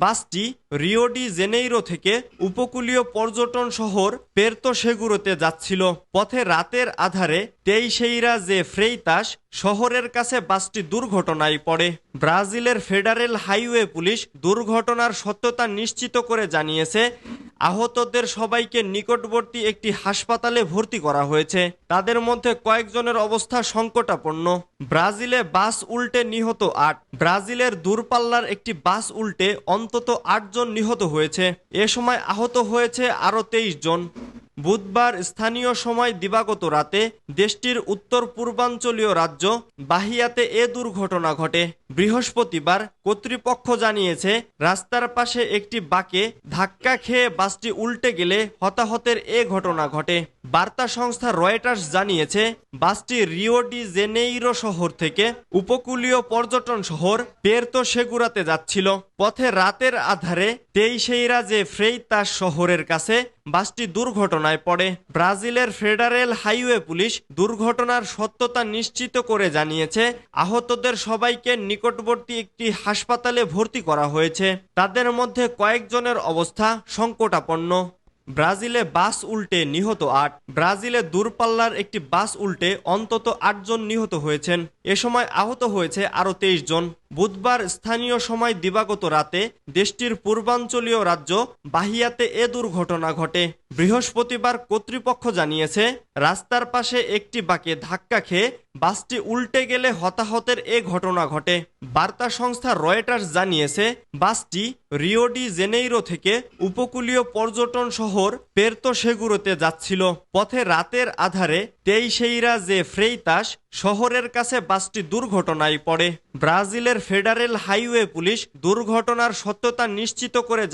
বাসটি Rio de Janeiro থেকে উপকূলীয় পর্যটন শহর পের্তো সেগুরোতে যাচ্ছিল। পথে রাতের আধারে তেইশেইরা জে ফ্রেইতাস শহরের কাছে বাসটি দুর্ঘটনায় পড়ে। ব্রাজিলের ফেডারেল হাইওয়ে পুলিশ দুর্ঘটনার সত্যতা নিশ্চিত করে জানিয়েছে, আহতদের সবাইকে নিকটবর্তী একটি হাসপাতালে ভর্তি করা হয়েছে। তাদের মধ্যে কয়েকজনের অবস্থা সংকটাপন্ন। ব্রাজিলে বাস উল্টে নিহত ৮। ব্রাজিলের দূরপাল্লার একটি বাস উল্টে অন্তত ৮ জন নিহত হয়েছে। এ সময় আহত হয়েছে আরও ২৩ জন। বুধবার স্থানীয় সময় দিবাগত রাতে দেশটির উত্তর পূর্বাঞ্চলীয় রাজ্য বাহিয়াতে এ দুর্ঘটনা ঘটে। বৃহস্পতিবার কর্তৃপক্ষ জানিয়েছে, রাস্তার পাশে একটি বাঁকে ধাক্কা খেয়ে বাসটি উল্টে গেলে হতাহতের এ ঘটনা ঘটে। বার্তা সংস্থা রয়টার্স জানিয়েছে, বাসটি রিও ডি জেনেইরো শহর থেকে উপকূলীয় পর্যটন শহর পের্তো সেগুরাতে যাচ্ছিল। পথে রাতের আধারে তেইশেইরা জে ফ্রেইতাস শহরের কাছে বাসটি দুর্ঘটনায় পড়ে। ব্রাজিলের ফেডারেল হাইওয়ে পুলিশ দুর্ঘটনার সত্যতা নিশ্চিত করে জানিয়েছে, আহতদের সবাইকে নিকটবর্তী একটি হাসপাতালে ভর্তি করা হয়েছে। তাদের মধ্যে কয়েকজনের অবস্থা সংকটাপন্ন। ব্রাজিলে বাস উল্টে নিহত ৮। ব্রাজিলে দূরপাল্লার একটি বাস উল্টে অন্তত ৮ জন নিহত হয়েছেন। এ সময় আহত হয়েছে আরও ২৩ জন। বুধবার স্থানীয় সময় দিবাগত রাতে দেশটির পূর্বাঞ্চলীয় রাজ্য বাহিয়াতে এ দুর্ঘটনা ঘটে। বৃহস্পতিবার কর্তৃপক্ষ জানিয়েছে, রাস্তার পাশে একটি বাঁকে ধাক্কা খেয়ে বাসটি উল্টে গেলে হতাহতের এ ঘটনা ঘটে। বার্তা সংস্থা রয়টার্স জানিয়েছে, বাসটি রিও ডি জেনেইরো থেকে উপকূলীয় পর্যটন শহর পের্তো সেগুরোতে যাচ্ছিল। পথে রাতের আধারে তেইশেইরা জে ফ্রেইতাস শহরের কাছে বাসটি দুর্ঘটনায় পড়ে। ব্রাজিলের ফেডারেল হাইওয়ে পুলিশ দুর্ঘটনার সত্যতা নিশ্চিত করে